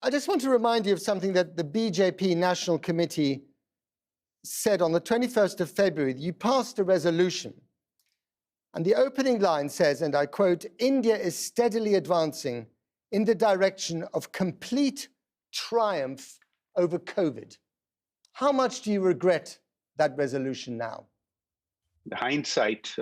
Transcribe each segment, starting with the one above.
I just want to remind you of something that the BJP National Committee said on the 21st of February. You passed a resolution, and the opening line says, and I quote, "India is steadily advancing in the direction of complete triumph over COVID." How much do you regret that resolution now? The hindsight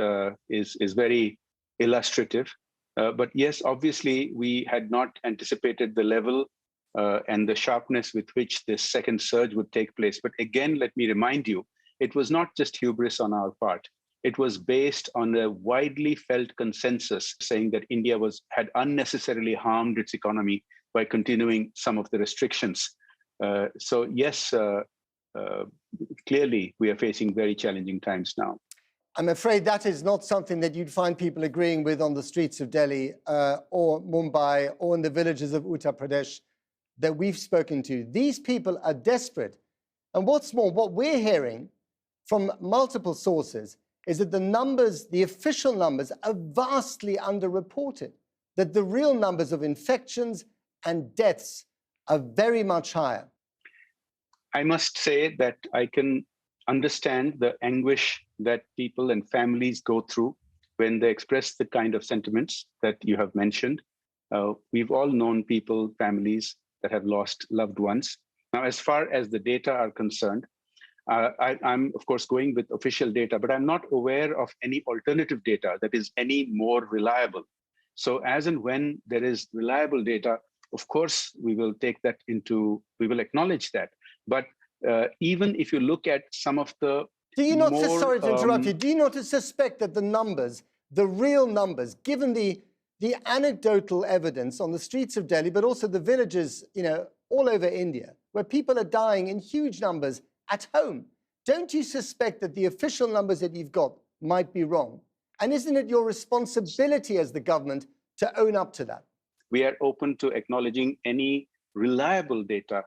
is very illustrative. But yes, obviously, we had not anticipated the level and the sharpness with which this second surge would take place. But again, let me remind you, it was not just hubris on our part. It was based on a widely felt consensus saying that India had unnecessarily harmed its economy by continuing some of the restrictions. So yes, clearly we are facing very challenging times now. I'm afraid that is not something that you'd find people agreeing with on the streets of Delhi or Mumbai or in the villages of Uttar Pradesh that we've spoken to. These people are desperate. And what's more, what we're hearing from multiple sources is that the numbers, the official numbers, are vastly underreported, that the real numbers of infections and deaths are very much higher. I must say that I can understand the anguish that people and families go through when they express the kind of sentiments that you have mentioned. We've all known people, families that have lost loved ones. Now, as far as the data are concerned, I'm, of course, going with official data, but I'm not aware of any alternative data that is any more reliable. So as and when there is reliable data, of course, we will acknowledge that. But even if you look at some of the sorry to interrupt you, do you not suspect that the numbers, the real numbers, given the anecdotal evidence on the streets of Delhi, but also the villages, all over India, where people are dying in huge numbers at home, don't you suspect that the official numbers that you've got might be wrong? And isn't it your responsibility as the government to own up to that? We are open to acknowledging any reliable data,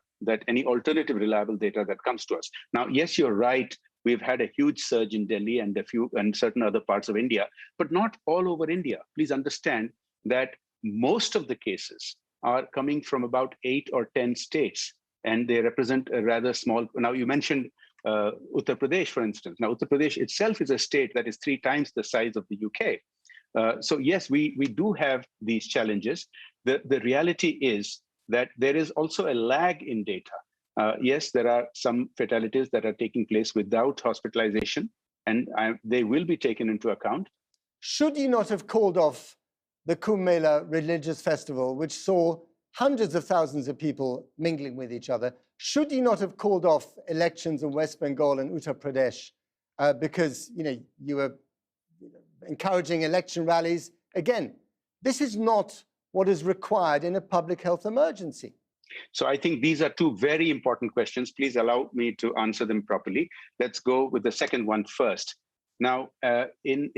any alternative reliable data that comes to us. Now, yes, you're right. We've had a huge surge in Delhi and certain other parts of India, but not all over India. Please understand that most of the cases are coming from about 8 or 10 states, and they represent a rather small. Now, you mentioned Uttar Pradesh, for instance. Now, Uttar Pradesh itself is a state that is 3 times the size of the UK. So yes, we do have these challenges. The reality is that there is also a lag in data. Yes, there are some fatalities that are taking place without hospitalization, and they will be taken into account. Should you not have called off the Kumela religious festival, which saw hundreds of thousands of people mingling with each other? Should you not have called off elections in West Bengal and Uttar Pradesh because you were encouraging election rallies? Again, this is not what is required in a public health emergency. So I think these are 2 very important questions. Please allow me to answer them properly. Let's go with the second one first. Now, in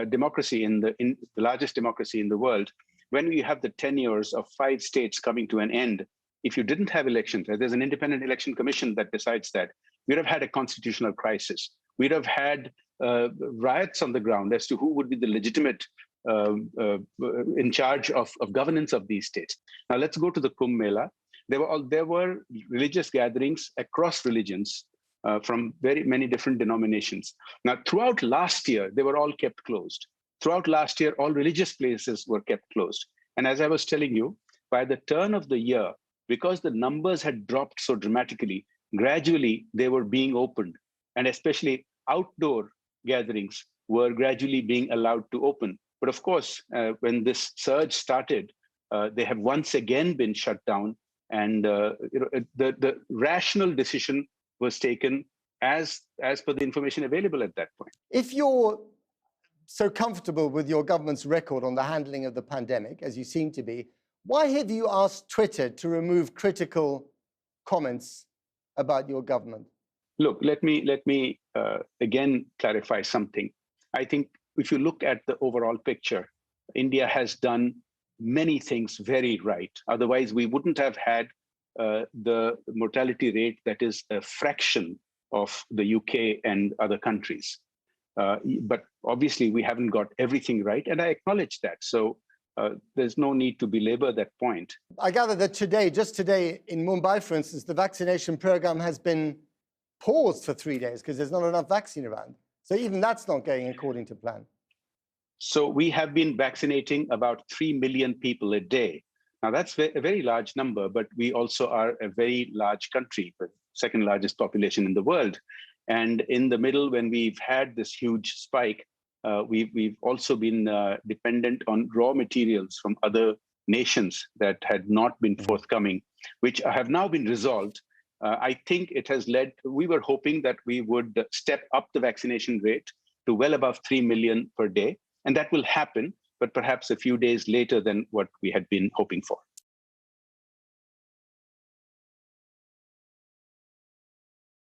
democracy, in the largest democracy in the world, when we have the tenures of 5 states coming to an end, if you didn't have elections, there's an independent election commission that decides that, we'd have had a constitutional crisis. We'd have had riots on the ground as to who would be the legitimate in charge of governance of these states. Now, let's go to the Kumbh Mela. There were religious gatherings across religions from very many different denominations. Now, throughout last year, they were all kept closed. Throughout last year, all religious places were kept closed. And as I was telling you, by the turn of the year, because the numbers had dropped so dramatically, gradually they were being opened. And especially outdoor gatherings were gradually being allowed to open. But of course, when this surge started, they have once again been shut down. And the rational decision was taken as per the information available at that point. If you're so comfortable with your government's record on the handling of the pandemic, as you seem to be, why have you asked Twitter to remove critical comments about your government? Look, let me again clarify something. I think if you look at the overall picture, India has done many things very right. Otherwise, we wouldn't have had the mortality rate that is a fraction of the UK and other countries. But obviously, we haven't got everything right, and I acknowledge that. So there's no need to belabor that point. I gather that today, just today in Mumbai, for instance, the vaccination program has been paused for 3 days because there's not enough vaccine around. So even that's not going according to plan. So we have been vaccinating about 3 million people a day. Now, that's a very large number, but we also are a very large country, the second largest population in the world. And in the middle, when we've had this huge spike, we've also been dependent on raw materials from other nations that had not been forthcoming, which have now been resolved. I think it has led, we were hoping that we would step up the vaccination rate to well above 3 million per day. And that will happen, but perhaps a few days later than what we had been hoping for.